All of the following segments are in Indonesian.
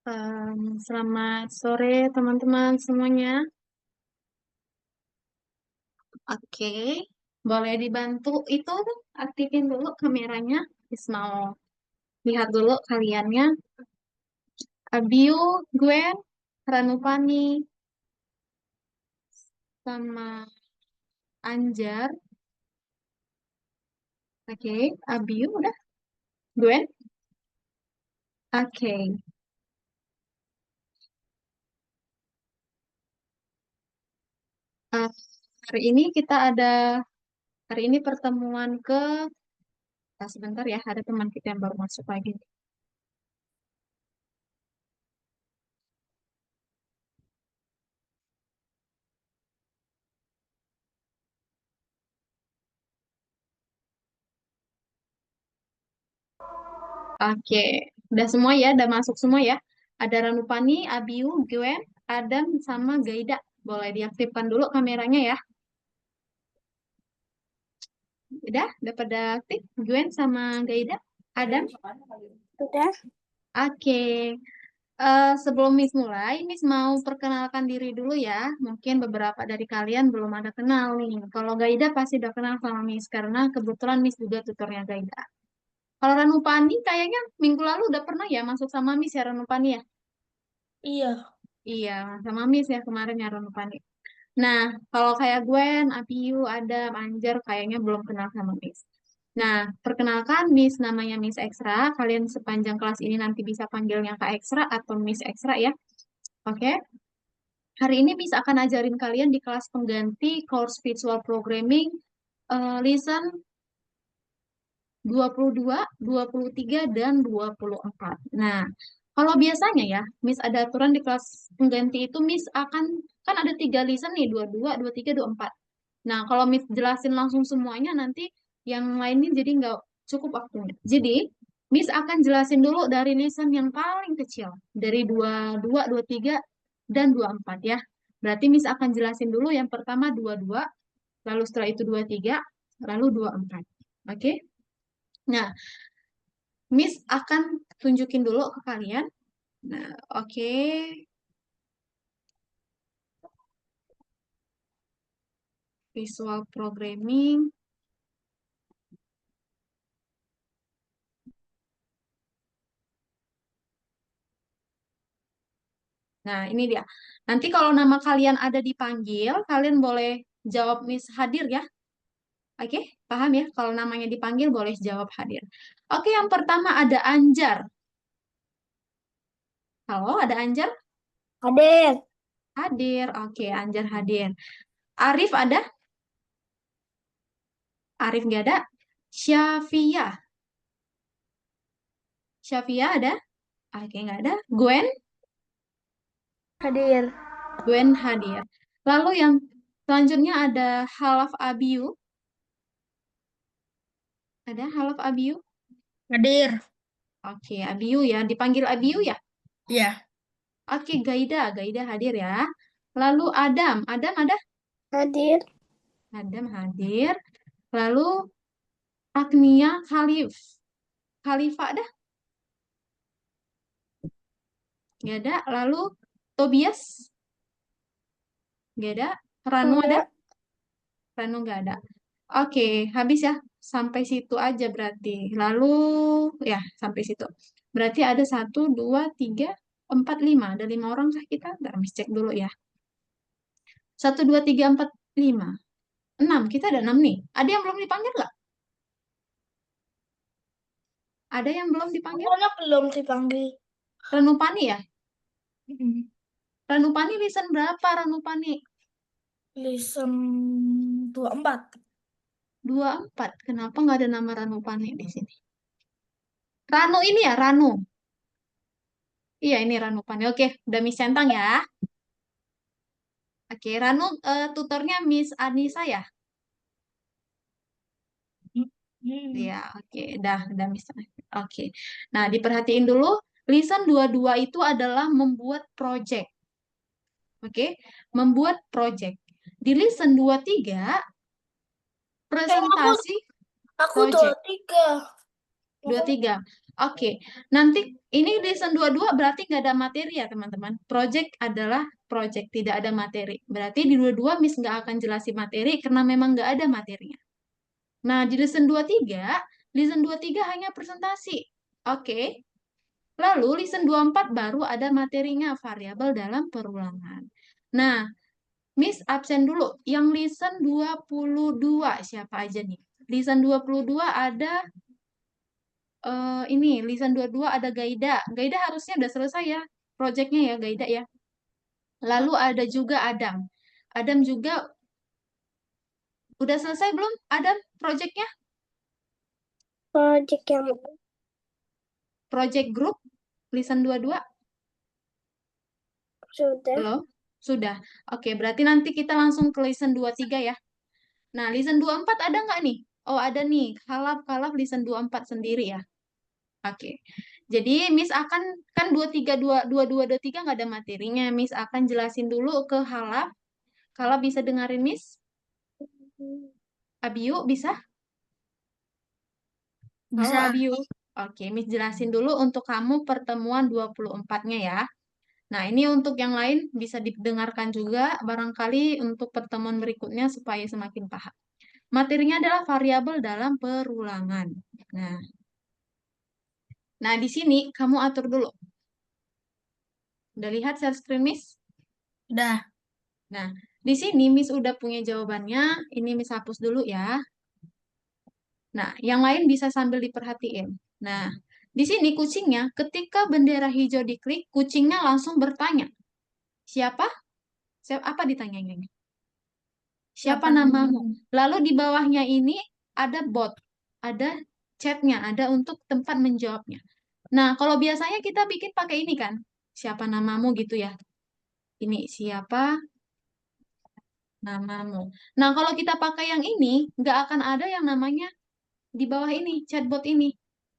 Selamat sore teman-teman semuanya. Oke, boleh dibantu itu aktifin dulu kameranya. Terus mau lihat dulu kaliannya. Abiu, Gwen, Ranupani, sama Anjar. Oke, Abiu udah. Gwen. Oke. Eh, hari ini kita ada hari ini pertemuan sebentar ya, ada teman kita yang baru masuk lagi. Oke, udah semua ya, udah masuk semua ya. Ada Ranupani, Abiu, Gwen, Adam, sama Gaida. Boleh diaktifkan dulu kameranya ya. Udah pada aktif? Gwen sama Gaida? Adam? Udah. Oke. Sebelum Miss mulai, Miss mau perkenalkan diri dulu ya. Mungkin beberapa dari kalian belum ada kenal nih. Kalau Gaida pasti udah kenal sama Miss, karena kebetulan Miss juga tutornya Gaida. Kalau Ranupani kayaknya minggu lalu udah pernah ya masuk sama Miss ya Ranupani ya? Iya. Iya, sama Miss ya kemarin ya Ranupani. Nah, kalau kayak Gwen, Apiu, Adam, Anjar kayaknya belum kenal sama Miss. Nah, perkenalkan Miss namanya Miss Ekstra. Kalian sepanjang kelas ini nanti bisa panggilnya Kak Ekstra atau Miss Ekstra ya. Oke? Hari ini Miss akan ajarin kalian di kelas pengganti course Visual Programming lesson 22, 23, dan 24. Nah, kalau biasanya ya, Miss ada aturan di kelas pengganti itu Miss akan, kan ada 3 lesson nih, 22, 23, 24. Nah, kalau Miss jelasin langsung semuanya, nanti yang lainnya jadi nggak cukup waktunya. Jadi, Miss akan jelasin dulu dari lesson yang paling kecil, dari 22, 23, dan 24 ya. Berarti Miss akan jelasin dulu yang pertama 22, lalu setelah itu 23, lalu 24. Oke? Nah, Miss akan tunjukin dulu ke kalian. Nah, oke. Visual Programming. Nah, ini dia. Nanti kalau nama kalian ada dipanggil, kalian boleh jawab Miss hadir ya. Oke, paham ya? Kalau namanya dipanggil, boleh jawab hadir. Oke, yang pertama ada Anjar. Halo, ada Anjar? Hadir. Hadir. Oke, Anjar hadir. Arif ada? Arif nggak ada? Syafia. Syafia ada? Oke, nggak ada. Gwen? Hadir. Gwen hadir. Lalu yang selanjutnya ada Halaf Abiu. Ada Halaf Abiu? Hadir. Oke, Abiu ya. Dipanggil Abiu ya? Iya. Oke, Gaida. Gaida hadir ya. Lalu Adam. Adam ada? Hadir. Adam hadir. Lalu Agnia Khalif. Khalifa ada? Nggak ada. Lalu Tobias? Nggak ada. Ranu ada? Enggak. Ranu nggak ada. Oke, habis ya. Sampai situ aja berarti. Lalu, ya, sampai situ. Berarti ada 1, 2, 3, 4, 5. Ada 5 orang kah kita? Ntar Miss cek dulu ya. 1, 2, 3, 4, 5. 6. Kita ada 6 nih. Ada yang belum dipanggil nggak? Ada yang belum dipanggil? Anak belum dipanggil. Ranupani ya? Mm. Ranupani listen berapa Ranupani? Listen 24. 24. Kenapa nggak ada nama Ranupani di sini? Ranu ini ya, Ranu. Iya, ini Ranupani. Oke, udah Miss centang ya. Oke, Ranu tutornya Miss Anissa ya? Iya, Hmm. oke, udah Miss. Oke. Nah, diperhatiin dulu, listen 22 itu adalah membuat project. Oke, membuat project. Di listen 23 Eh, aku presentasi aku project. 23. Dua Aku tiga. Oke, nanti ini lesson 22 berarti nggak ada materi ya teman-teman. Project adalah project, tidak ada materi. Berarti di 22 Miss nggak akan jelasin materi karena memang nggak ada materinya. Nah, di lesson 23 hanya presentasi. Oke, lalu lesson 24 baru ada materinya, variabel dalam perulangan. Nah, Miss absen dulu. Yang lesson 22 siapa aja nih? Lesson 22 ada ini lisan 22 ada Gaida. Gaida harusnya udah selesai ya proyeknya ya Gaida ya. Lalu ada juga Adam. Adam juga udah selesai belum? Adam proyeknya? Project yang Project group lisan 22 sudah. belum? Sudah. Oke, berarti nanti kita langsung ke lisan 23 ya. Nah, lisan 24 ada nggak nih? Oh, ada nih. Kalap-kalap lisan 24 sendiri ya. Oke. Jadi Miss akan kan 23 2 22 23 nggak ada materinya. Miss akan jelasin dulu ke halap. Kalau bisa dengerin Miss, Abiu bisa? Halo Bisa. Abiu. Oke, Miss jelasin dulu untuk kamu pertemuan 24-nya ya. Nah, ini untuk yang lain bisa didengarkan juga barangkali untuk pertemuan berikutnya supaya semakin paham. Materinya adalah variabel dalam perulangan. Nah, nah di sini kamu atur dulu. Udah lihat share screen Miss? Udah. Nah, di sini Miss udah punya jawabannya. Ini Miss hapus dulu ya. Nah, yang lain bisa sambil diperhatiin. Nah, di sini kucingnya, ketika bendera hijau diklik, kucingnya langsung bertanya, siapa? Siapa apa ditanyanya? Siapa Siapa namamu? namanya? Lalu di bawahnya ini ada bot, ada chatnya, ada untuk tempat menjawabnya. Nah, kalau biasanya kita bikin pakai ini kan, siapa namamu gitu ya. Ini siapa namamu. Nah, kalau kita pakai yang ini, nggak akan ada yang namanya di bawah ini, chatbot ini.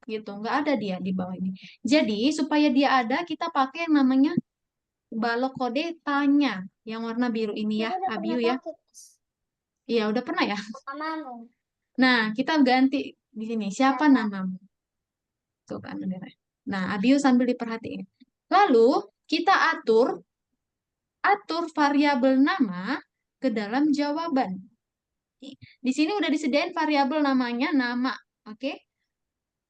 Gitu, nggak ada dia di bawah ini. Jadi, supaya dia ada, kita pakai yang namanya balok kode tanya, yang warna biru ini ya, Kita udah Abiu pernah ya. pakai. Iya, udah pernah ya. Namamu. Nah, kita ganti di sini, siapa Siapa? namamu? Tuh kan, bendera. Nah, Abiu sambil diperhatiin. Lalu, kita atur variabel nama ke dalam jawaban. Di sini udah disediain variabel namanya nama, oke?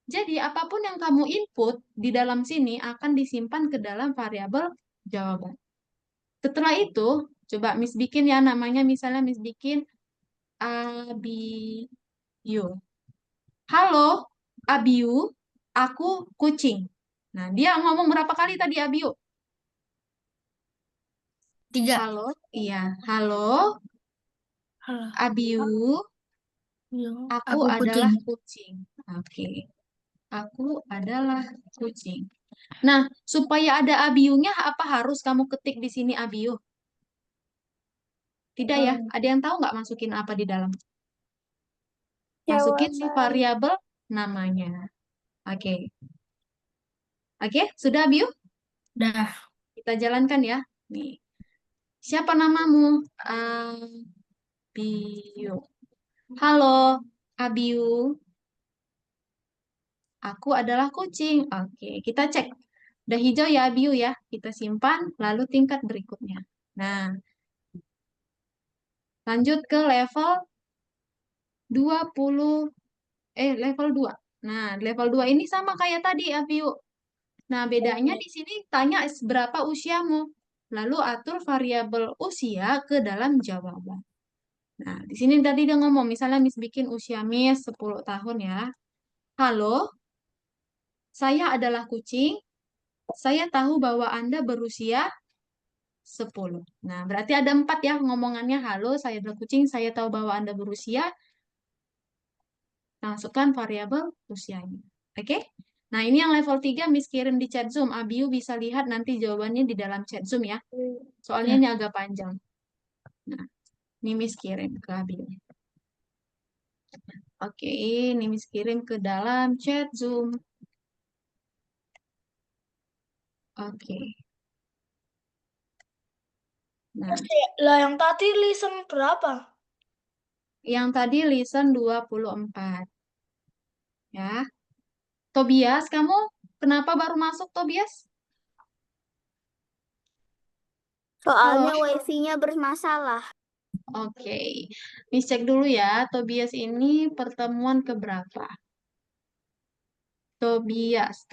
Jadi, apapun yang kamu input di dalam sini akan disimpan ke dalam variabel jawaban. Setelah itu, coba Miss bikin ya namanya misalnya Miss bikin Abiu. Halo, Abiu, aku kucing. Nah, dia ngomong berapa kali tadi Abiu? 3. Halo, iya. Halo, Halo. Abiu, Yo, aku aku adalah kucing. kucing. Oke, aku adalah kucing. Nah, supaya ada abiunya, apa harus kamu ketik di sini abiu? Tidak ya? Hmm. Ada yang tahu nggak masukin apa di dalam? Masukin si Jawaban. variabel namanya. Oke. Oke, sudah abiu? Udah. Kita jalankan ya. Nih. Siapa namamu? Abiu. Halo, Abiu. Aku adalah kucing. Oke, kita cek. Udah hijau ya, Abiu ya. Kita simpan, lalu tingkat berikutnya. Nah, lanjut ke level 20, level 2. Nah, level 2 ini sama kayak tadi, Abiu. Nah, bedanya di sini tanya berapa usiamu. Lalu atur variabel usia ke dalam jawaban. Nah, di sini tadi dia ngomong, misalnya Miss bikin usia Miss 10 tahun ya. Halo, saya adalah kucing. Saya tahu bahwa Anda berusia 10. Nah, berarti ada 4 ya ngomongannya. Halo, saya adalah kucing. Saya tahu bahwa Anda berusia. Masukkan variabel usianya. Oke? Nah, ini yang level 3 Miss kirim di chat Zoom. Abiu bisa lihat nanti jawabannya di dalam chat Zoom ya. Soalnya Udah. ini agak panjang. Nah, ini Miss kirim ke Abiu. Oke, ini Miss kirim ke dalam chat Zoom. Oke. Nah, Lah yang tadi listen berapa? yang tadi listen 24 ya. Tobias, kamu kenapa baru masuk, Tobias? Halo. Soalnya wifi-nya bermasalah. Oke. Miss cek dulu ya, Tobias ini pertemuan keberapa? Tobias.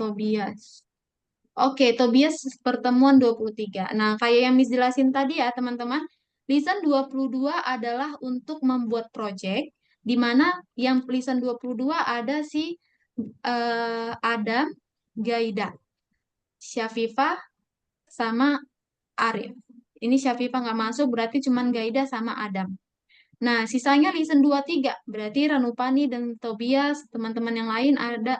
Oke, Tobias pertemuan 23. Nah, kayak yang Miss jelasin tadi ya, teman-teman. Lisan 22 adalah untuk membuat project, di mana yang lisan 22 ada si Adam, Gaida, Syafifa, sama Arif. Ini Syafifa nggak masuk, berarti cuman Gaida sama Adam. Nah, sisanya listen 23, berarti Ranupani dan Tobias, teman-teman yang lain ada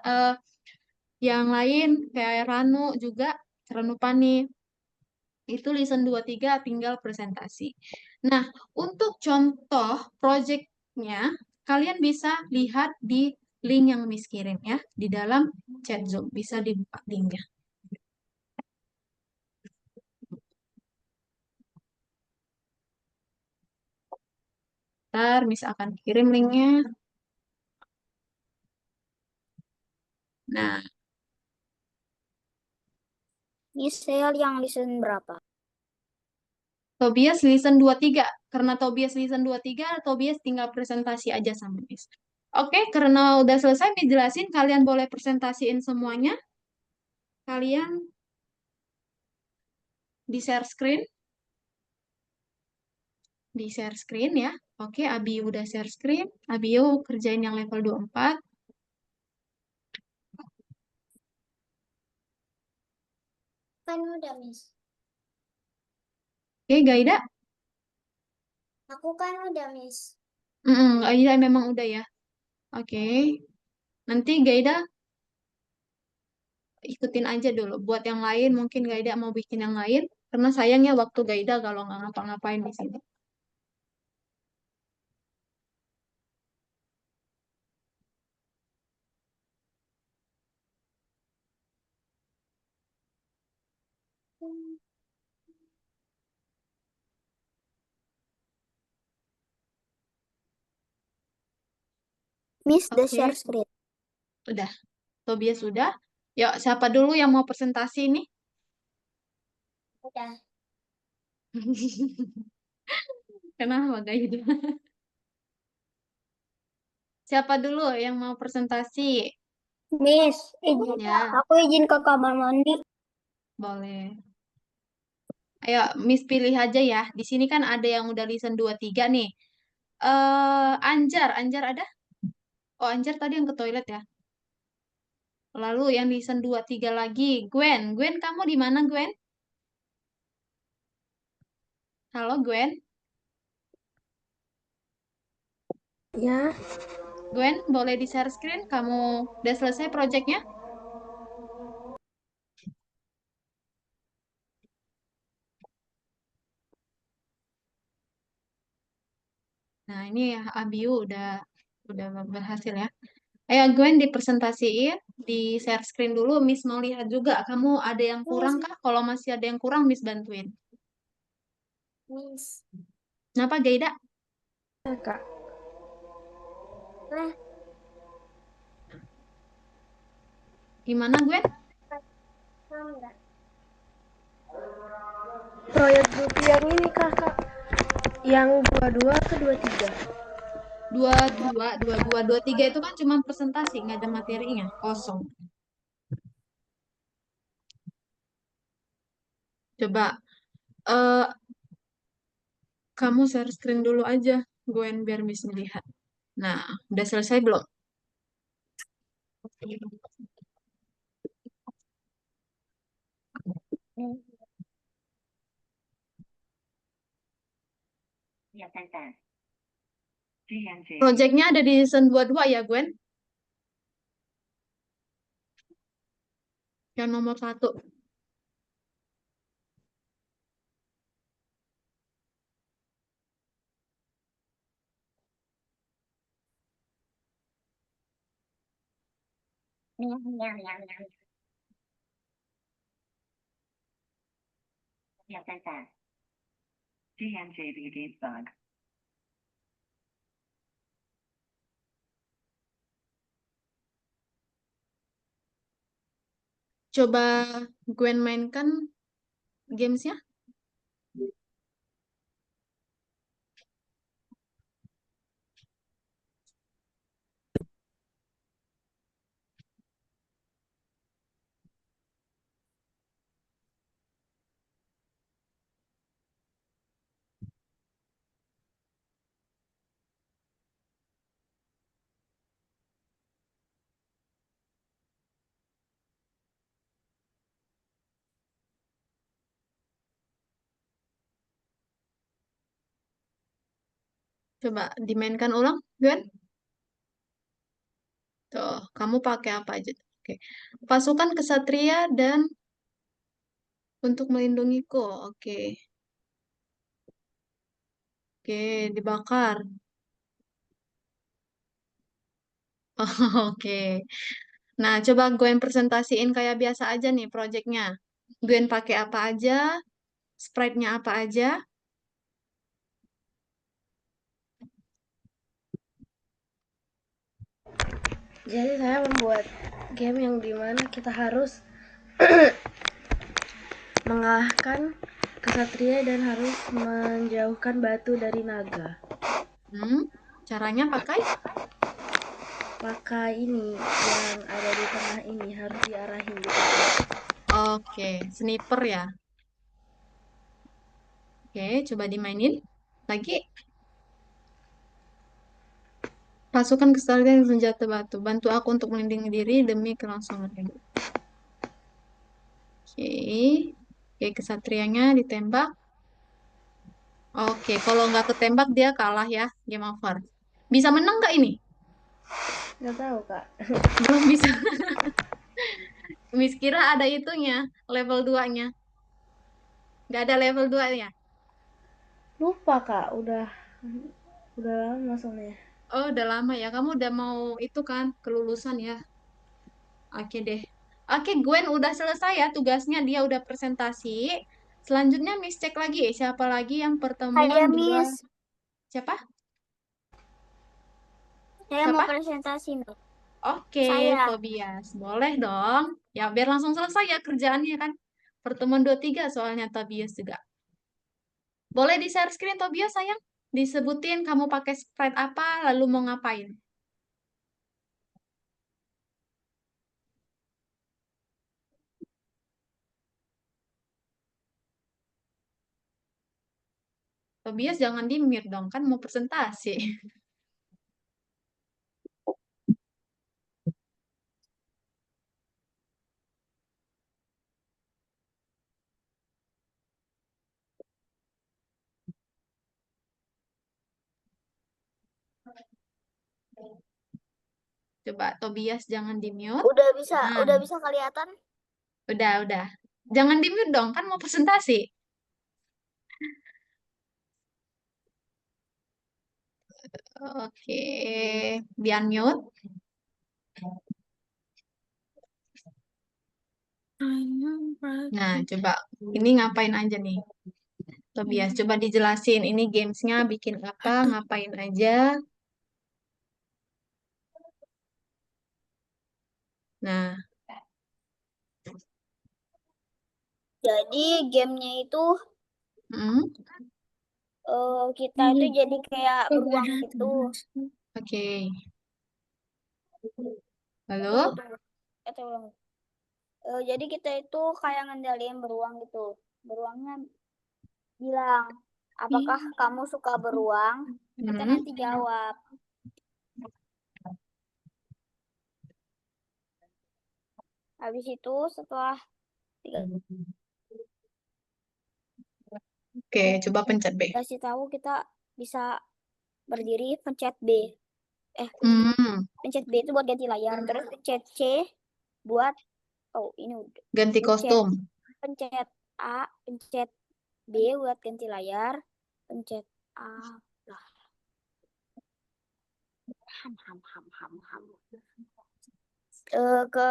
yang lain kayak Ranu juga, Ranupani itu listen 23 tinggal presentasi. Nah, untuk contoh projectnya kalian bisa lihat di link yang Miss kirim ya di dalam chat Zoom. Bisa dibuka linknya. Ntar Miss akan kirim linknya. Nah, Misal yang listen berapa? Tobias listen 23. Karena Tobias listen 23, Tobias tinggal presentasi aja sama Miss. Oke, karena udah selesai Miss jelasin, kalian boleh presentasiin semuanya. Kalian di share screen. Di share screen ya. Oke, Abi udah share screen. Abi yuk kerjain yang level 24. Kan udah, Miss. Oke, Gaida. Aku kan udah, Miss. Gaida memang udah ya. Oke. Nanti Gaida ikutin aja dulu. Buat yang lain, mungkin Gaida mau bikin yang lain. Karena sayangnya waktu Gaida kalau nggak ngapa-ngapain di sini. Miss the Oke, share screen. udah. Tobias sudah. Yuk, siapa dulu yang mau presentasi ini? Udah. Kenapa Gaida? Siapa dulu yang mau presentasi? Miss, izin. Ya, Aku izin ke kamar mandi. boleh. Ayo, Miss pilih aja ya. Di sini kan ada yang udah listen 23 nih. Anjar ada? Oh, Anjar tadi yang ke toilet ya. Lalu yang listen 23 lagi, Gwen, kamu di mana, Gwen? Halo, Gwen. Ya, Gwen, boleh di share screen? Kamu udah selesai projectnya? Nah, ini ya Abiu udah berhasil ya. Ayo, Gwen dipresentasiin, di share screen dulu. Miss mau lihat juga. Kamu ada yang kurang Miss, kah? Kalau masih ada yang kurang, Miss bantuin. Miss. Kenapa, Gaida? Kak. Nah, Gimana, Gwen? enggak. Proyek grup yang ini kakak. Yang 22 ke 23. 22 itu kan cuma presentasi, nggak ada materinya, kosong. Coba eh kamu share screen dulu aja, Gwen, biar Miss melihat. Nah, udah selesai belum? Projectnya ada di season 22 ya, Gwen? Yang nomor 1. Coba Gwen mainkan gamesnya. Coba dimainkan ulang, Gwen. Tuh, kamu pakai apa aja? Oke. Pasukan kesatria dan untuk melindungiku. Oke. Oke, dibakar. Oke. Nah, coba Gwen presentasiin kayak biasa aja nih projectnya. Gwen pakai apa aja, sprite-nya apa aja. Jadi saya membuat game yang dimana kita harus mengalahkan kesatria dan harus menjauhkan batu dari naga. Caranya pakai? Pakai ini yang ada di tengah ini harus diarahin gitu. Oke, sniper ya. Oke, coba dimainin. Lagi. Pasukan kesatria dan senjata batu. Bantu aku untuk melindungi diri demi kelangsungan hidup. Oke. Oke, kesatrianya ditembak. Oke, kalau nggak ketembak dia kalah ya. Game over. Bisa menang nggak ini? Nggak tahu kak. Belum bisa. Miss kira ada itunya, level 2-nya. Nggak ada level 2 ya? Lupa kak, udah lama soalnya. Oh, udah lama ya. Kamu udah mau itu kan, kelulusan ya. Oke deh. Oke, Gwen udah selesai ya tugasnya. Dia udah presentasi. Selanjutnya Miss cek lagi siapa lagi yang pertemuan Saya dua. Miss, Siapa? saya mau Siapa? presentasi Miss. Oke, Saya. Tobias. Boleh dong. Ya, biar langsung selesai ya kerjaannya kan. Pertemuan 23 soalnya Tobias juga. Boleh di-share screen Tobias sayang? Disebutin kamu pakai sprite apa, lalu mau ngapain. Tobias jangan di-mute dong, kan mau presentasi. Coba Tobias jangan di-mute. Nah, Udah bisa kelihatan. udah. Jangan di-mute dong, kan mau presentasi. Oke, di-unmute. Nah, coba ini ngapain aja nih? Tobias, coba dijelasin ini gamesnya bikin apa, ngapain aja. Nah, Jadi gamenya itu mm, kita itu jadi kayak beruang gitu. oke. Tunggu, Lalu, tunggu. Ulang. Jadi kita itu kayak ngendaliin beruang gitu. Beruangnya bilang, apakah kamu suka beruang? Kita mm, nanti jawab. Habis itu setelah oke, coba pencet B. dikasih tahu kita bisa berdiri, pencet B. Hmm, Pencet B itu buat ganti layar. Terus pencet C buat ini udah. ganti Pencet kostum. pencet A, pencet B buat ganti layar. Pencet A. Lah, ham. Ke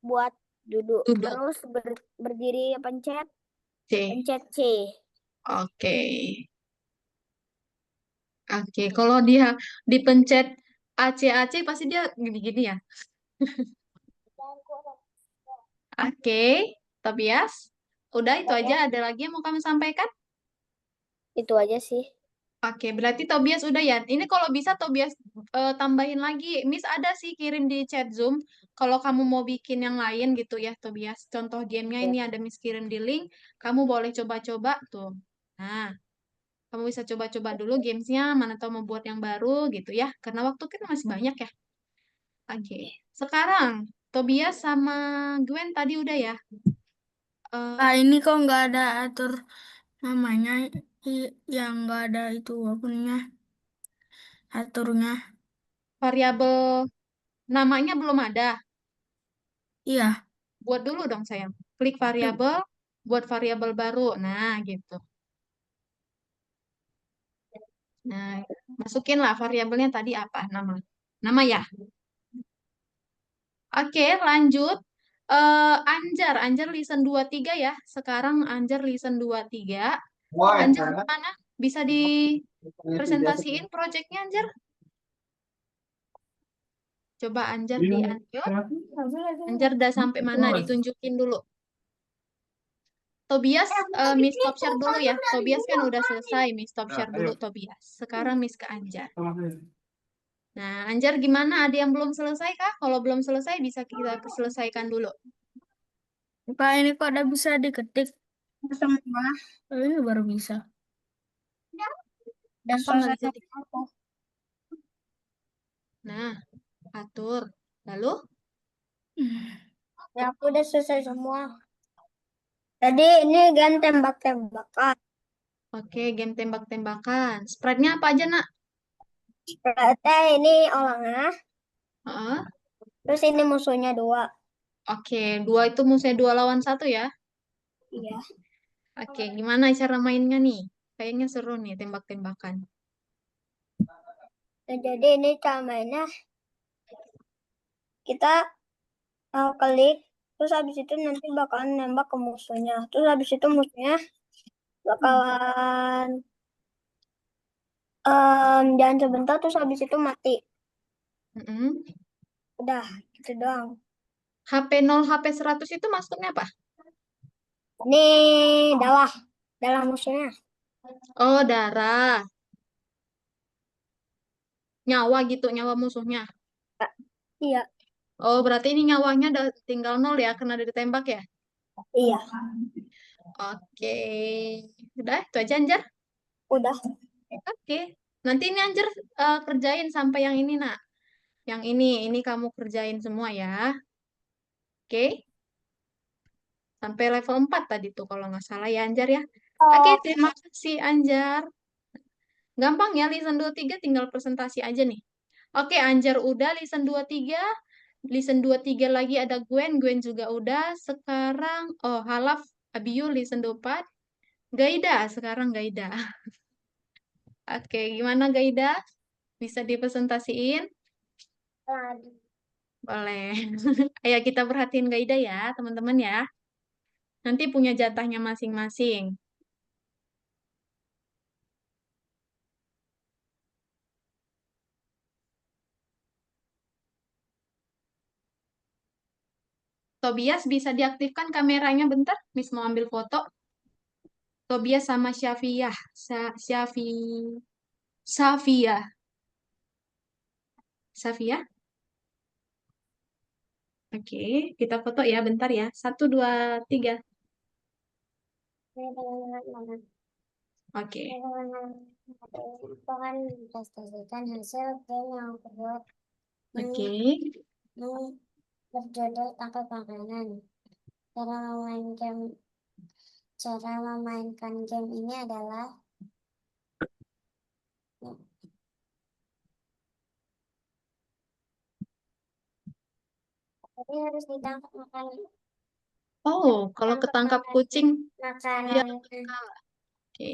buat duduk. Duduk. Terus berdiri pencet C. C. Oke. Oke, kalau dia dipencet AC pasti dia gini-gini ya. Oke, Tobias. Udah itu aja. Ada lagi yang mau kamu sampaikan? Itu aja sih. Oke, berarti Tobias udah ya. Ini kalau bisa Tobias tambahin lagi. Miss ada sih kirim di chat Zoom. Kalau kamu mau bikin yang lain gitu ya, Tobias. Contoh gamenya ini ada Miss kirim di link. Kamu boleh coba-coba tuh. Nah, kamu bisa coba-coba dulu gamesnya. Mana tahu mau buat yang baru gitu ya. Karena waktu kita masih banyak ya. Oke, sekarang Tobias sama Gwen tadi udah ya. Eh, Ini kok nggak ada atur namanya, yang nggak ada itu akunnya, aturnya. variabel namanya belum ada. Iya. Buat dulu dong sayang. Klik variabel, buat variabel baru. Nah, gitu. Nah, masukinlah variabelnya tadi apa nama. Nama ya. Oke, lanjut. Anjar, Anjar listen 23 ya. Sekarang Anjar listen 23. Anjar gimana? Bisa dipresentasiin projectnya Anjar? Coba Anjar di unmute. Anjar udah sampai mana? Ditunjukin dulu. Tobias, Miss stop share dulu ya. Tobias kan udah selesai, Miss stop share dulu Tobias. Sekarang Miss ke Anjar. Nah, Anjar gimana? Ada yang belum selesai kah? Kalau belum selesai bisa kita selesaikan dulu. Pak, ini kok udah bisa diketik semua? Ini baru bisa. Dan Apa nggak bisa selesai di... apa? Nah, atur. Lalu, Ya, aku udah selesai semua. Tadi ini gan tembak-tembakan. oke, game tembak-tembakan. Sprite-nya apa aja, nak? Berarti ini orangnya. Heeh. Terus ini musuhnya dua. Oke, dua itu musuhnya dua lawan satu ya. Iya. Oke, gimana cara mainnya nih? Kayaknya seru nih tembak-tembakan. Nah, jadi ini cara mainnya kita klik, terus habis itu nanti bakalan nembak ke musuhnya. Terus habis itu musuhnya bakalan jalan sebentar, terus habis itu mati. Mm-mm. Udah, gitu doang. HP 0, HP 100 itu maksudnya apa? Ini dalah, dalah musuhnya. Oh, darah. Nyawa gitu, nyawa musuhnya. Iya, Oh, berarti ini nyawanya udah tinggal 0 ya, karena udah ditembak ya? iya, Oke. Udah, itu aja Anjar. udah. Oke. Nanti ini Anjar kerjain sampai yang ini, nak. Yang ini kamu kerjain semua ya. Oke. Sampai level 4 tadi tuh kalau nggak salah ya Anjar ya. Oke, Oh, terima kasih Anjar. Gampang ya, listen 23 tinggal presentasi aja nih. Oke, Anjar udah listen 23. Listen 23 lagi ada Gwen. Gwen juga udah. Sekarang, oh Halaf, Abiyu listen 24. Gaida, sekarang Gaida. Oke, gimana Gaida? Bisa dipresentasiin? lagi. Boleh. Ayo kita perhatiin Gaida ya, teman-teman ya. Nanti punya jatahnya masing-masing. Tobias bisa diaktifkan kameranya bentar? Miss mau ambil foto. Tobias sama Syafiyah. Safia. Safia. Oke, kita foto ya bentar ya. Satu, dua, tiga. Oke. Kan prestasikan hasil game yang kedua Oke. berjudul tangkap makanan. Cara memainkan game ini adalah jadi harus ditangkap makanan. Oh, kalau Tangkap ketangkap makanan. kucing, dia Makanan. kalah. Oke.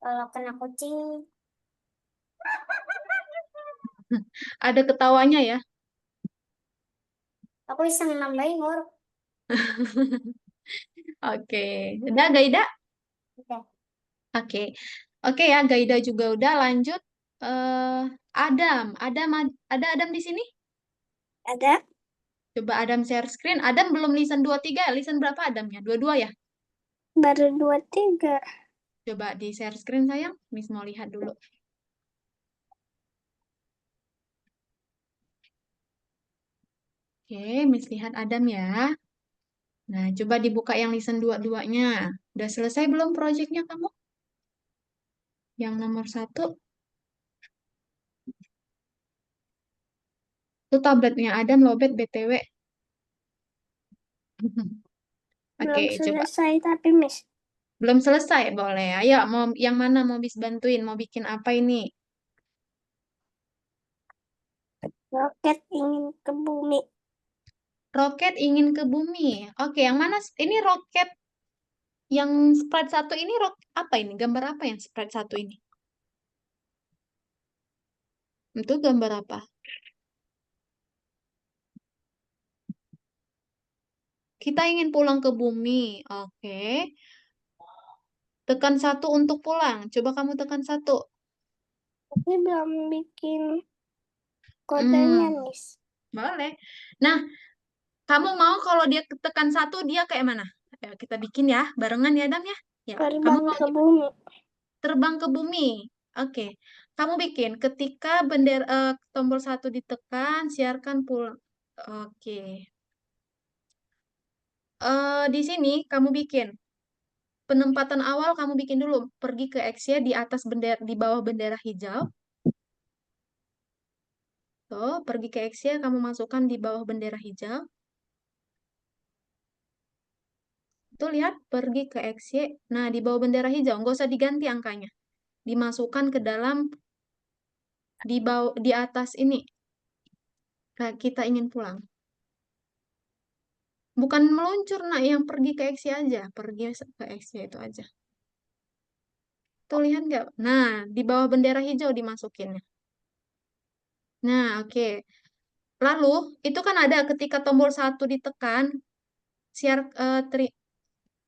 Kalau kena kucing, Ada ketawanya ya. aku bisa nambahin huruf. Oke. Udah, Gaida? Udah. Oke. Oke ya, Gaida juga udah. Lanjut. eh Adam. Ada Adam di sini? Ada? Coba Adam share screen. Adam belum listen 23. Listen berapa Adamnya? 22 ya? Baru 23. Coba di share screen sayang. Miss mau lihat dulu. Oke, Miss lihat Adam ya. Nah, coba dibuka yang listen 22-nya. Udah selesai belum proyeknya kamu? Yang nomor 1. Itu tabletnya Adam lobet BTW. Oke, Belum coba. selesai tapi Miss. Belum selesai, boleh. Ayo, mau yang mana mau Miss bantuin? Mau bikin apa ini? Roket ingin ke bumi. Roket ingin ke bumi. Oke, yang mana? Ini roket yang sprite 1 ini apa ini? Gambar apa yang sprite 1 ini? Itu gambar apa? Kita ingin pulang ke bumi. Oke. Tekan 1 untuk pulang. Coba kamu tekan 1. Tapi belum bikin kodenya Miss. Boleh. Nah, kamu mau kalau dia tekan 1 dia kayak mana? Ayo kita bikin ya, barengan ya, Dam ya. Ya, kamu Terbang mau ke bumi. terbang ke bumi. Oke. Kamu bikin ketika tombol 1 ditekan, siarkan pulang. Oke. Di sini kamu bikin penempatan awal kamu bikin dulu. Pergi ke X-nya di atas bendera di bawah bendera hijau. Tuh, pergi ke X-nya kamu masukkan di bawah bendera hijau. Tuh lihat, pergi ke XY. Nah, di bawah bendera hijau, nggak usah diganti angkanya. Dimasukkan ke dalam, di atas ini. Nah, kita ingin pulang. Bukan meluncur, nah, yang pergi ke XY aja. Pergi ke XY itu aja. Tuh, lihat nggak? Nah, di bawah bendera hijau dimasukinnya. Nah, oke. Lalu, itu kan ada ketika tombol 1 ditekan, siar,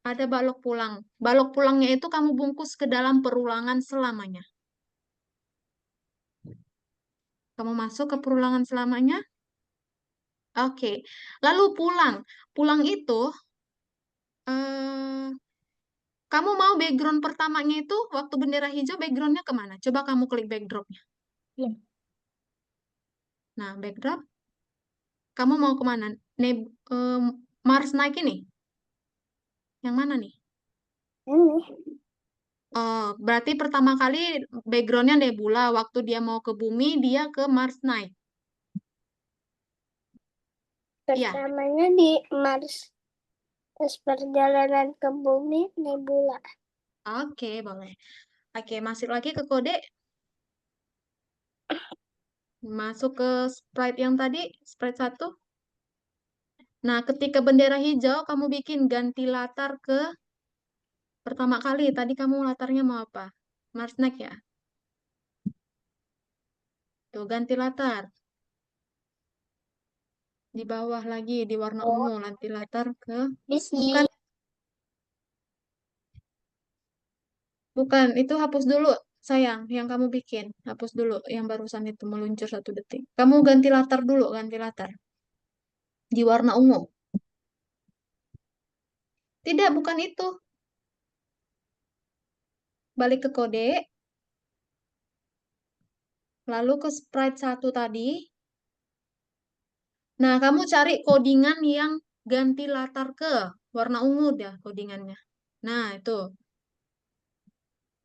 ada balok pulang. Balok pulangnya itu kamu bungkus ke dalam perulangan selamanya. Kamu masuk ke perulangan selamanya. Oke. Lalu pulang. Pulang itu, eh, kamu mau background pertamanya itu, waktu bendera hijau, backgroundnya kemana? Coba kamu klik backdropnya. Iya. Nah, backdrop, kamu mau kemana? Em, Mars naik ini? Yang mana nih? Ini. Oh, berarti pertama kali backgroundnya nebula. Waktu dia mau ke bumi, dia ke Mars naik. Iya. Pertamanya di Mars. Terus perjalanan ke bumi nebula. Oke, boleh. Oke, masuk lagi ke kode. Masuk ke sprite yang tadi, sprite 1. Nah, ketika bendera hijau, kamu bikin ganti latar ke pertama kali. Tadi kamu latarnya mau apa? Marsnek ya? Tuh, ganti latar. Di bawah lagi, di warna ungu. Ganti latar ke... Di sini. Bukan, bukan. Itu hapus dulu, sayang. Yang kamu bikin. Hapus dulu. Yang barusan itu meluncur 1 detik. Kamu ganti latar dulu, ganti latar. Di warna ungu. Tidak, bukan itu. Balik ke kode. Lalu ke sprite 1 tadi. Nah, kamu cari codingan yang ganti latar ke warna ungu dah codingannya. Nah, itu.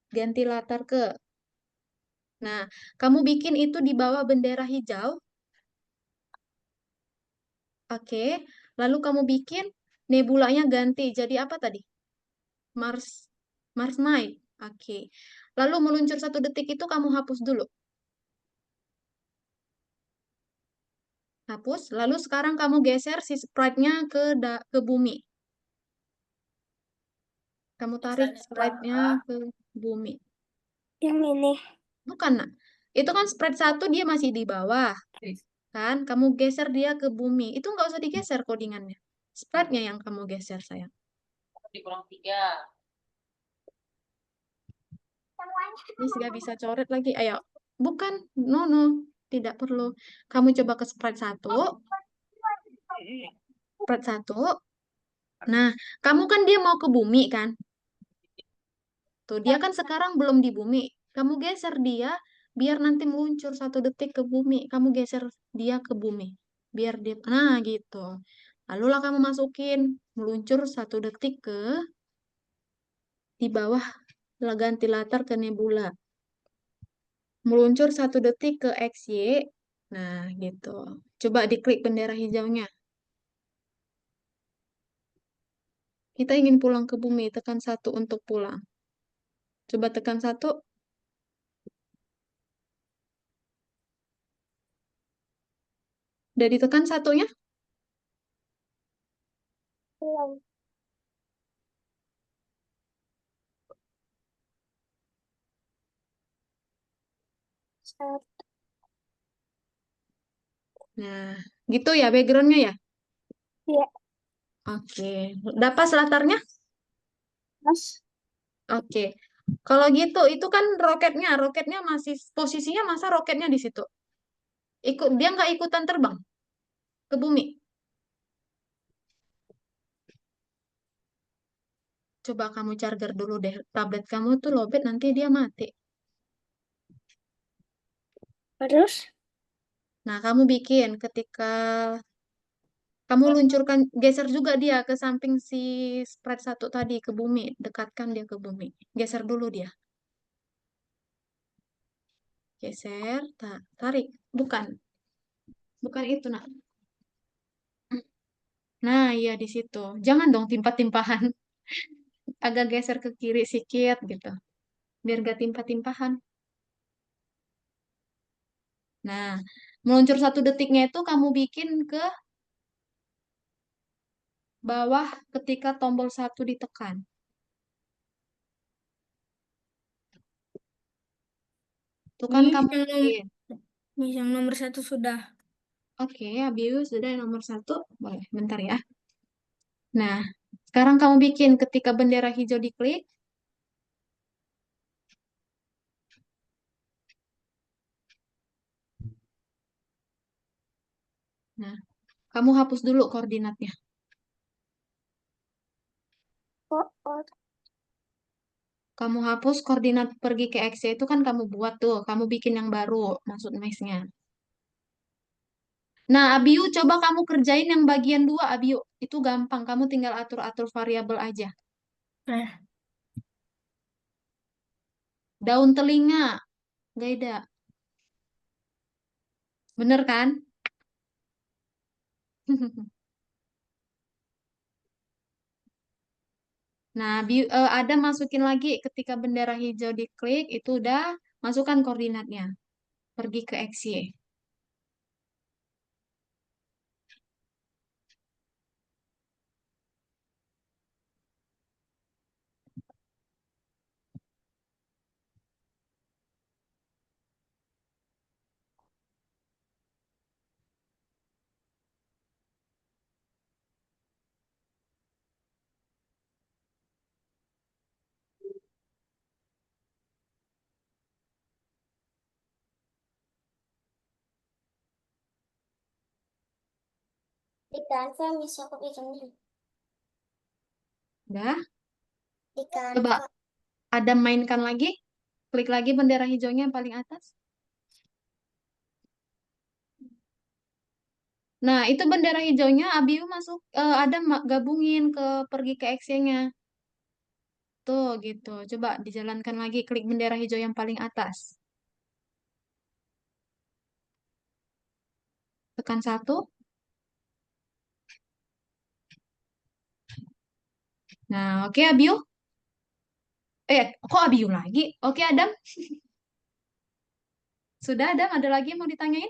Ganti latar ke. Nah, kamu bikin itu di bawah bendera hijau. Oke. Lalu kamu bikin nebulanya ganti. Jadi apa tadi? Mars. Mars Night. Oke. Lalu meluncur 1 detik itu kamu hapus dulu. Hapus. Lalu sekarang kamu geser si sprite-nya ke bumi. Kamu tarik sprite-nya ke bumi. Yang ini. Bukan, nak. Itu kan sprite 1 dia masih di bawah. Kan? Kamu geser dia ke bumi. Itu nggak usah digeser codingannya. Sprite-nya yang kamu geser, sayang. Dikurang 3. Ini nggak bisa coret lagi. Ayo. Bukan. No, no. Tidak perlu. Kamu coba ke sprite 1. Spread 1. Nah, kamu kan dia mau ke bumi kan? Tuh, dia kan sekarang belum di bumi. Kamu geser dia biar nanti meluncur 1 detik ke bumi. Kamu geser dia ke bumi. Biar dia, nah gitu. Lalulah kamu masukin meluncur 1 detik ke di bawah ganti latar ke nebula. Meluncur 1 detik ke XY. Nah, gitu. Coba diklik bendera hijaunya. Kita ingin pulang ke bumi, tekan 1 untuk pulang. Coba tekan 1. Udah ditekan 1-nya? Belum. Satu. Nah, gitu ya backgroundnya ya? Iya, Oke. Dapat latarnya? Mas. Oke. Kalau gitu, itu kan roketnya masih posisinya masa roketnya di situ. Dia nggak ikutan terbang ke bumi. Coba kamu charger dulu deh. Tablet kamu tuh lowbat nanti dia mati. Terus? Nah, kamu bikin ketika kamu luncurkan, geser juga dia ke samping si spread 1 tadi ke bumi. Dekatkan dia ke bumi. Geser dulu dia. Geser, tarik. Bukan. Bukan itu, nak. Nah, iya di situ. Jangan dong timpah-timpahan. Agak geser ke kiri sedikit gitu. Biar gak timpah-timpahan. Nah, meluncur 1 detiknya itu kamu bikin ke bawah ketika tombol 1 ditekan. Tuh kan Miss kamu yang, bikin. Miss yang nomor 1 sudah. Oke, Abius sudah nomor 1. Boleh, bentar ya. Nah, sekarang kamu bikin ketika bendera hijau diklik. Nah, kamu hapus dulu koordinatnya. Oh. Kamu hapus koordinat pergi ke X itu kan kamu buat tuh. Kamu bikin yang baru, maksud mesnya. Nah, Abiu, coba kamu kerjain yang bagian 2, Abiu. Itu gampang, kamu tinggal atur-atur variabel aja. Eh, Daun telinga, Gaida. Bener kan? Nah, ada masukin lagi ketika bendera hijau diklik, itu udah masukkan koordinatnya. Pergi ke XY. Di kanva bisa aku bikinnya. Udah, Di coba kanva. ada mainkan lagi. Klik lagi bendera hijaunya yang paling atas. Nah, itu bendera hijaunya Abiu masuk, ada gabungin ke pergi ke XY-nya. Tuh, gitu. Coba dijalankan lagi. Klik bendera hijau yang paling atas. Tekan 1. Nah, oke Abiu. Kok Abiu lagi? Oke Adam. Sudah Adam, ada lagi yang mau ditanyain?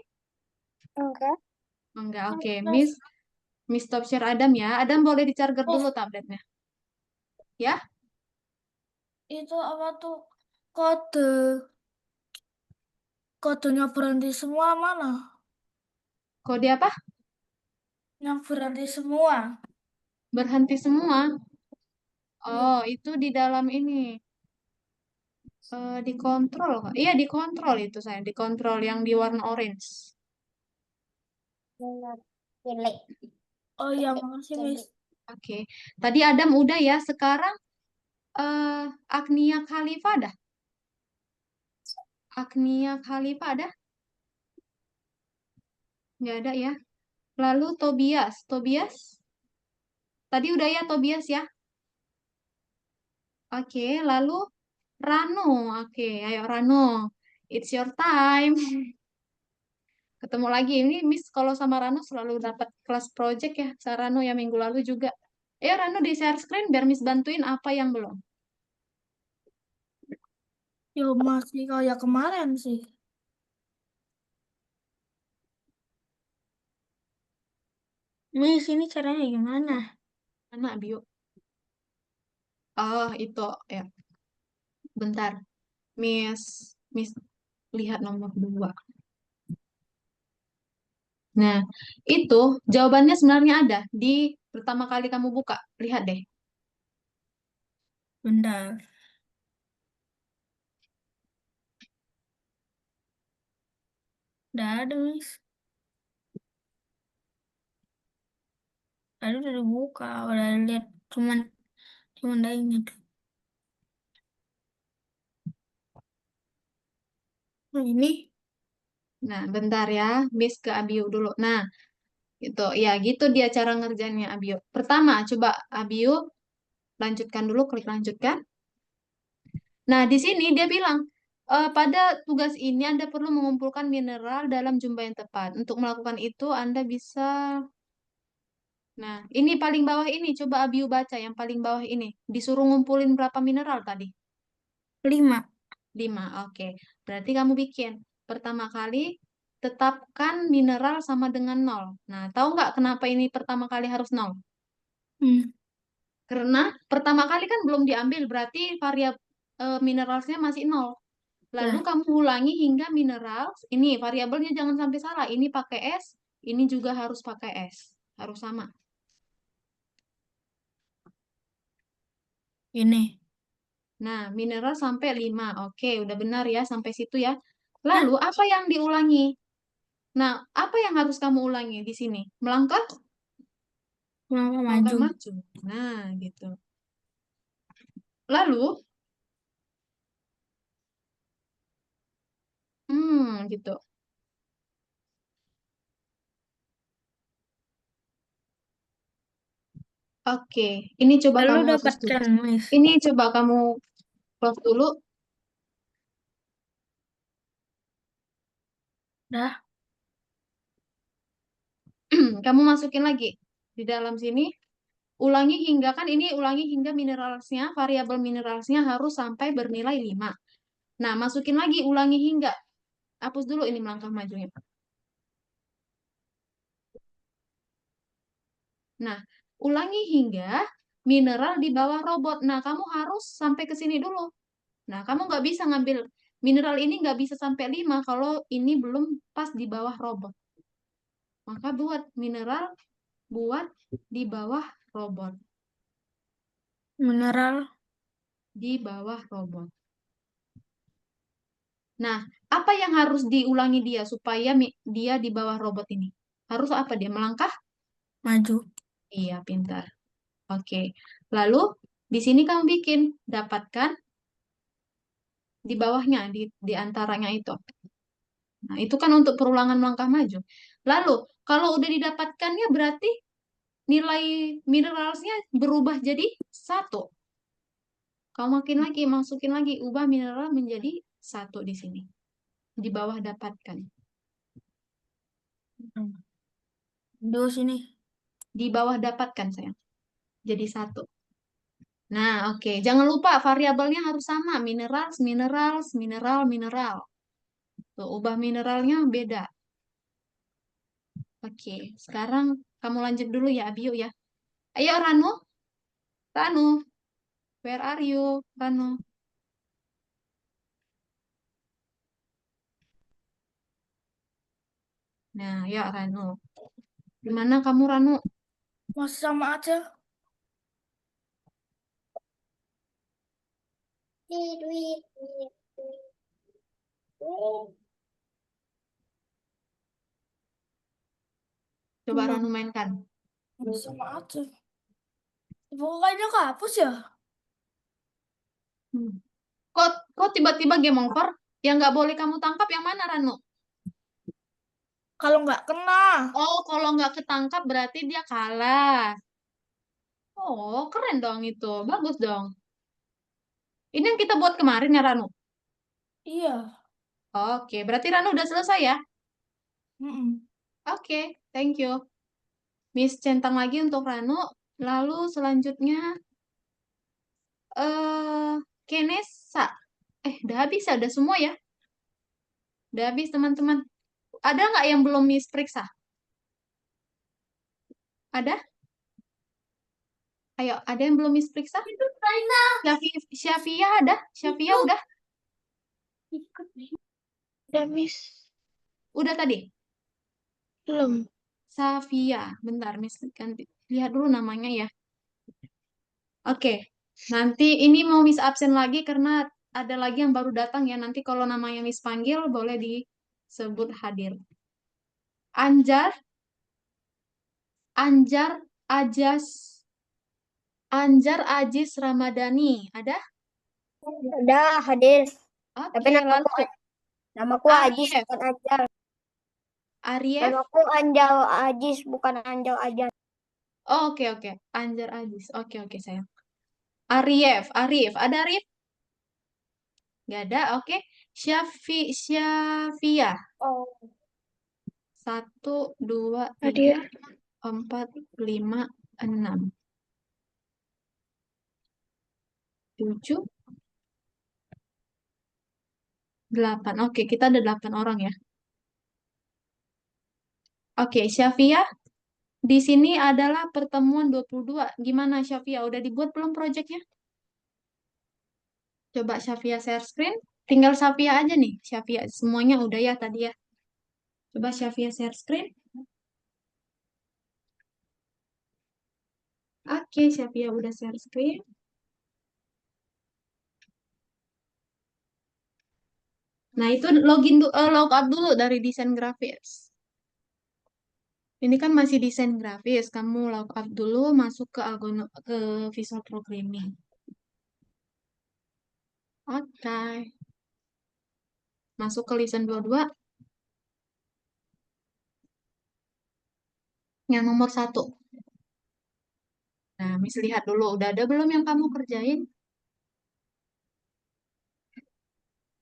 Enggak. Oh, enggak, oke. Terus, Miss Stop Share Adam ya. Adam boleh di-charger dulu tabletnya. Ya, itu apa tuh? Kode. Kodenya berhenti semua mana? kode apa? Yang berhenti semua. Berhenti semua. Iya. Oh, itu di dalam ini. Dikontrol, Kak. Iya, dikontrol itu saya. Dikontrol yang di warna orange. benar. Pilih. Oh iya, makasih, Miss. Oke. Tadi Adam udah ya. Sekarang Agnia Khalifa dah. Agnia Khalifa ada? Nggak ada ya. Lalu Tobias. Tobias? Tadi udah ya Tobias ya. Oke. Lalu Rano. Oke. Ayo Rano. It's your time. Ketemu lagi. Ini Miss kalau sama Rano selalu dapat kelas project ya. Sarano yang minggu lalu juga. Ayo Rano di share screen biar Miss bantuin apa yang belum. Ya masih kayak kemarin sih. Miss, ini caranya gimana? Mana bio? Oh, itu ya. Bentar. Miss lihat nomor 2. Nah, itu jawabannya sebenarnya ada di pertama kali kamu buka. Lihat deh. Bentar. Udah ada, Miss. Tadi udah dibuka, udah lihat. Cuman udah ingat. Oh, ini Nah, bentar ya. Miss ke Abio dulu. Nah, itu ya gitu dia cara ngerjainnya Abio. Pertama, coba Abio lanjutkan dulu, klik lanjutkan. Nah, di sini dia bilang, pada tugas ini Anda perlu mengumpulkan mineral dalam jumlah yang tepat. Untuk melakukan itu, Anda bisa. Nah, ini paling bawah ini. Coba Abiu baca yang paling bawah ini. Disuruh ngumpulin berapa mineral tadi? 5. 5. Oke. Berarti kamu bikin. Pertama kali, tetapkan mineral sama dengan 0. Nah, tahu nggak kenapa ini pertama kali harus 0? Hmm. Karena pertama kali kan belum diambil, berarti variabel mineralnya masih 0. Lalu Ya, kamu ulangi hingga mineral, ini variabelnya jangan sampai salah. Ini pakai S, ini juga harus pakai S. Harus sama. ini. Nah, mineral sampai 5. Oke, udah benar ya sampai situ ya. Nah, Lalu, apa yang diulangi? Nah, apa yang harus kamu ulangi di sini? Melangkah? melangkah Melangkah maju. maju. Nah, gitu. Lalu, gitu. Oke, ini coba Lalu kamu hapus dulu. dapatkan, Miss. Ini coba kamu close dulu. Dah. Kamu masukin lagi di dalam sini. Ulangi hingga kan ini ulangi hingga mineralsnya, variabel mineralsnya harus sampai bernilai 5. Nah, masukin lagi ulangi hingga. Hapus dulu ini melangkah majunya. Nah, ulangi hingga mineral di bawah robot. Nah, kamu harus sampai ke sini dulu. Nah, kamu nggak bisa ngambil mineral ini nggak bisa sampai 5 kalau ini belum pas di bawah robot. Maka buat mineral, buat di bawah robot. Mineral Di bawah robot. Nah, apa yang harus diulangi dia supaya dia di bawah robot ini? Harus apa dia? Melangkah? maju. Iya, pintar. Oke. Lalu, di sini kamu bikin, dapatkan di bawahnya, di antaranya itu. Nah, itu kan untuk perulangan melangkah maju. Lalu, kalau udah didapatkannya berarti nilai mineralsnya berubah jadi 1. Kamu masukin lagi, ubah mineral menjadi 1 di sini. Di bawah dapatkan. Dua sini. Di bawah dapatkan, sayang. Jadi 1. Nah, oke. Jangan lupa variabelnya harus sama. Mineral, mineral, mineral, mineral. Tuh, ubah mineralnya beda. Oke, sekarang kamu lanjut dulu ya, Abiu ya. Ayo, Ranu. Ranu, where are you, Ranu? Nah, ya Ranu. Gimana kamu, Ranu? Masih sama aja. Coba Cuma Ranu mainkan. Sama aja. Pokoknya kehapus ya. Hmm. Kok tiba-tiba game over? Yang nggak boleh kamu tangkap yang mana, Ranu? Kalau nggak kena. Oh, kalau nggak ketangkap berarti dia kalah. Oh, keren dong itu. Bagus dong. Ini yang kita buat kemarin ya, Ranu? Iya. Oke, berarti Ranu udah selesai ya? Mm-mm. Oke, thank you. Miss centang lagi untuk Ranu. Lalu selanjutnya, Kenesa. Udah habis ya? Udah semua ya? Udah habis, teman-teman. Ada nggak yang belum Miss periksa? Ada? Ayo, ada yang belum Miss periksa? Syafia ada? Syafia udah? Udah, Miss. Udah tadi? Belum. Safia. Bentar, Miss ganti. Lihat dulu namanya ya. Oke. Nanti ini mau Miss absen lagi karena ada lagi yang baru datang ya. Nanti kalau namanya Miss panggil boleh disebut hadir. Anjar, Anjar, Ajas, Anjar Ajis Ramadhani. Ada? Udah hadir. Tapi Oke, lalu namaku Ajis Arief. bukan Anjal. Arief. Namaku Anjal Ajis bukan Anjal Ajal. Oh, oke, oke. Anjar Ajis. Oke, oke, sayang. Arief, Arief. Ada Arief? Gak ada, oke. Syafia. Oh, 1, 2, 3, Hadir. 4, 5, 6, 7, 8. Oke, kita ada 8 orang ya. Oke, Syafia, di sini adalah pertemuan 22. Gimana Syafia? Udah dibuat belum proyeknya? Coba Syafia share screen. Tinggal Syafia aja nih. Syafia, semuanya udah ya tadi ya. Coba Syafia share screen. Oke, Syafia udah share screen. Nah, itu log out dulu dari desain grafis. Ini kan masih desain grafis. Kamu log out dulu, masuk ke Visual Programming. Oke. Masuk ke Lesson 22. Yang nomor 1. Nah, Miss lihat dulu. Udah ada belum yang kamu kerjain?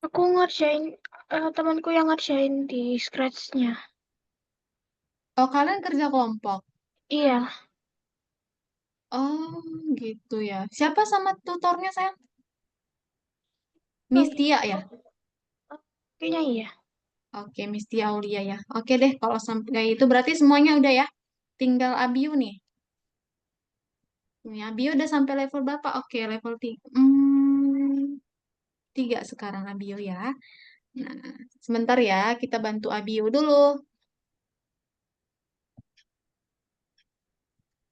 Aku ngerjain, temanku yang ngerjain di Scratch-nya. Oh, kalian kerja kelompok? Iya. Oh, gitu ya. Siapa sama tutornya, sayang? Miss Tia ya? Kayaknya iya. Oke, Miss Tia Aulia ya. Oke deh, kalau sampai itu berarti semuanya udah ya. Tinggal Abiu nih. Nih, Abiu udah sampai level berapa? Oke, level 3. 3 sekarang Abiu ya. Nah, sebentar ya, kita bantu Abiu dulu.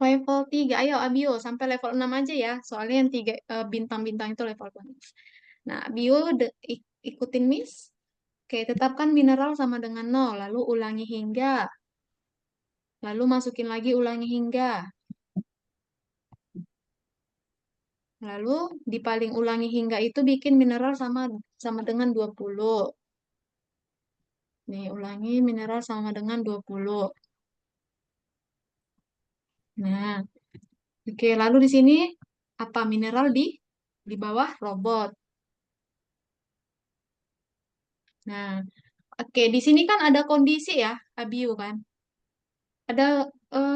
Level 3, ayo Abiu, sampai level 6 aja ya. Soalnya yang 3 bintang-bintang itu level bonus. Nah, Abiu ikutin Miss. Oke, tetapkan mineral sama dengan 0, lalu ulangi hingga. Lalu masukin lagi ulangi hingga. Lalu di paling ulangi hingga itu bikin mineral sama sama dengan 20. Nih, ulangi mineral sama dengan 20. Nah, oke, lalu di sini apa mineral di bawah robot. Nah, oke, di sini kan ada kondisi ya, Abiu kan. Ada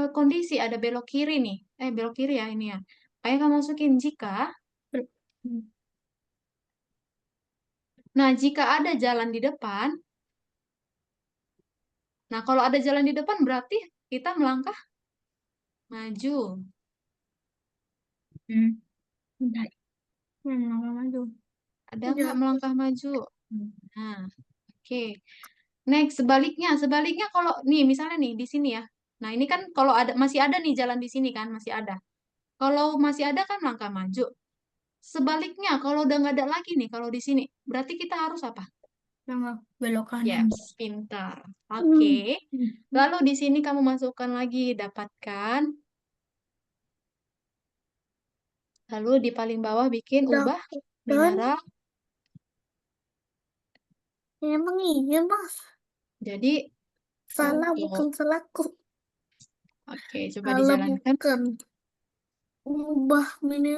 kondisi, ada belok kiri nih. Belok kiri ya ini ya. Kayak kamu masukin jika. Nah, jika ada jalan di depan, nah kalau ada jalan di depan berarti kita melangkah maju. Bentar. Lama maju. Ada nggak melangkah maju? Nah, oke. Next, sebaliknya kalau nih misalnya nih di sini ya. Nah, ini kan kalau masih ada nih jalan di sini kan, masih ada. Kalau masih ada kan melangkah maju. Sebaliknya, kalau udah nggak ada lagi nih, kalau di sini, berarti kita harus apa? Belok kanan. Yes, pintar. Oke. Lalu di sini kamu masukkan lagi, dapatkan Lalu di paling bawah bikin Udah ubah kan? mineral. Emang iya, Mas. Jadi Salah satu. bukan salahku. Oke, coba Salah dijalankan. bukan. Ubah ini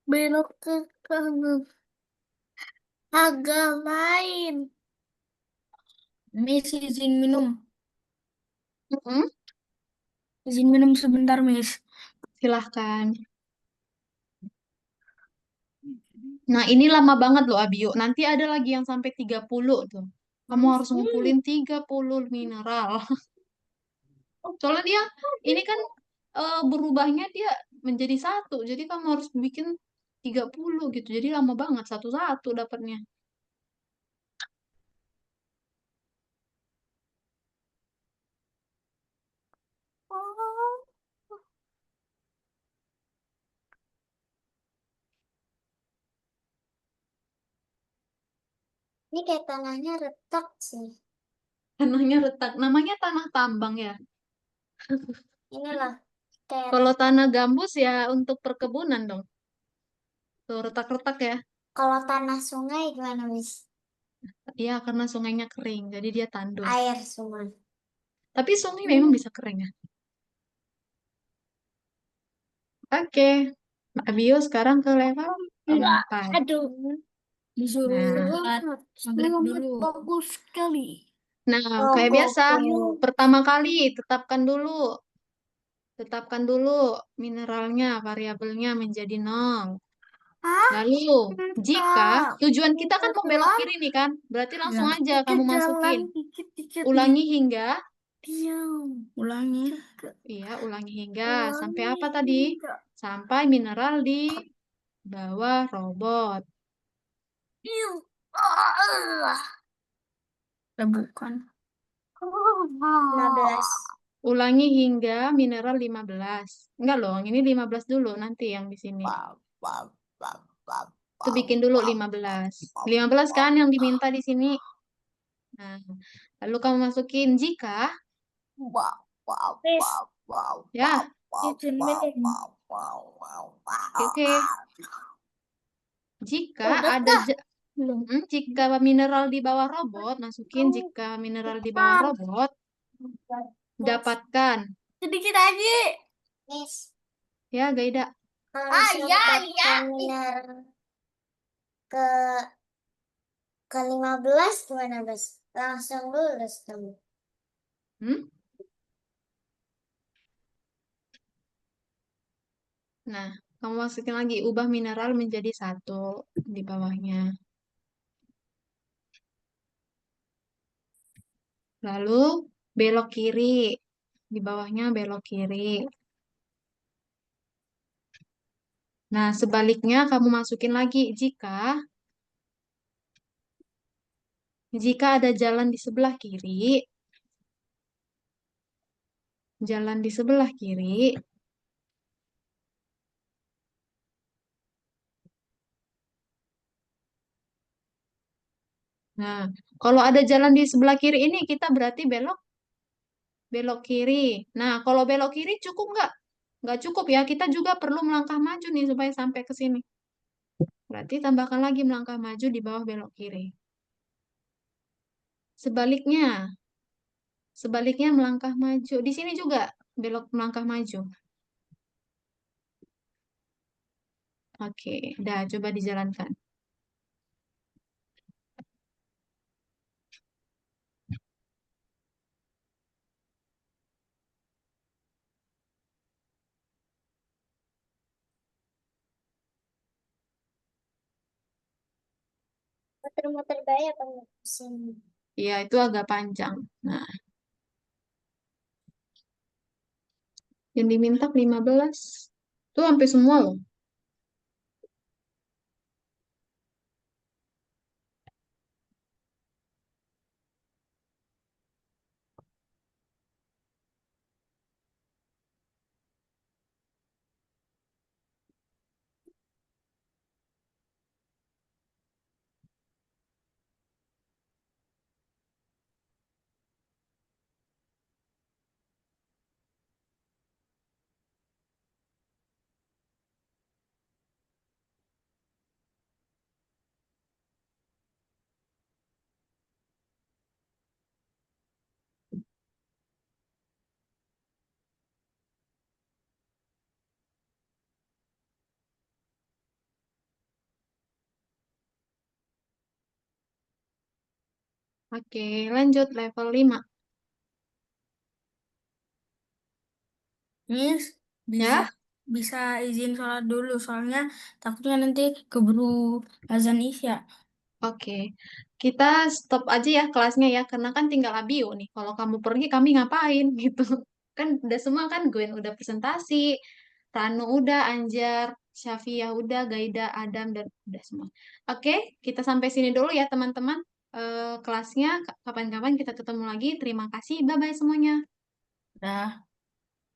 belok ke kanan. Agak lain. Miss izin minum. Mm-mm, Izin minum sebentar, Miss. silahkan. Nah, ini lama banget loh, Abio. Nanti ada lagi yang sampai 30 tuh. Kamu harus ngumpulin 30 mineral. Soalnya dia, ini kan berubahnya dia menjadi satu. Jadi kamu harus bikin 30 gitu. Jadi lama banget, satu-satu dapatnya. Oh, ini kayak tanahnya retak sih. Tanahnya retak. Namanya tanah tambang ya. Inilah kayak Kalau tanah gambus ya untuk perkebunan dong. Tuh, retak-retak ya. kalau tanah sungai gimana, Miss? Iya, karena sungainya kering. Jadi dia tandus. Air sungai. Tapi sungai memang bisa kering ya. Oke. Mbak Bio sekarang ke level Enggak, 4. aduh. Disuruh Nah, maghrib dulu. Bagus sekali. nah, kayak Logo. biasa, pertama kali tetapkan dulu mineralnya, variabelnya menjadi 0. Hah? Lalu, jika Enggak. tujuan kita Kita kan mau belok jalan. kiri nih kan, berarti langsung Ya. aja Kita kamu jalan masukin. dikit-dikit. Ulangi hingga, Diam. Ulangi. iya, ulangi hingga. Sampai Ulangi apa tadi? hingga. Sampai mineral di bawah robot. Diam. Ah. Bukan. 15. Ulangi hingga mineral 15. Enggak loh, ini 15 dulu nanti yang di sini. Itu bikin dulu 15. 15 kan yang diminta di sini. Nah, lalu kamu masukin jika, Tes. ya, Izin minum. oke. Jika Udah ada kah? Belum. jika mineral di bawah robot, masukin jika mineral di bawah robot, dapatkan. Sedikit aja. Miss. Ya, Gaida. Kalau iya. Mineral ke 15 gimana, Bes? Langsung lulus kamu. Hmm? Nah, kamu masukin lagi, ubah mineral menjadi 1 di bawahnya. Lalu belok kiri. Di bawahnya belok kiri. Nah, sebaliknya kamu masukin lagi jika ada jalan di sebelah kiri, jalan di sebelah kiri. Nah, kalau ada jalan di sebelah kiri ini kita berarti belok kiri. Nah, kalau belok kiri cukup nggak? Nggak cukup ya. Kita juga perlu melangkah maju nih supaya sampai ke sini. Berarti tambahkan lagi melangkah maju di bawah belok kiri. Sebaliknya, sebaliknya melangkah maju. Di sini juga belok melangkah maju. Oke, udah coba dijalankan. Muter-muter gaya kamu sini. Iya, itu agak panjang. Nah, yang diminta 15. Itu sampai semua loh. Oke, lanjut level 5. Miss, bisa Ya, bisa izin sholat dulu, soalnya takutnya nanti keburu azan Isya. oke. Kita stop aja ya kelasnya ya, karena kan tinggal Abio nih. Kalau kamu pergi, kami ngapain gitu. Kan udah semua kan, Gwen udah presentasi, Rano udah, Anjar, Syafia udah, Gaida, Adam, dan udah semua. Oke, kita sampai sini dulu ya teman-teman. Kelasnya kapan-kapan kita ketemu lagi. Terima kasih, bye-bye semuanya. Udah.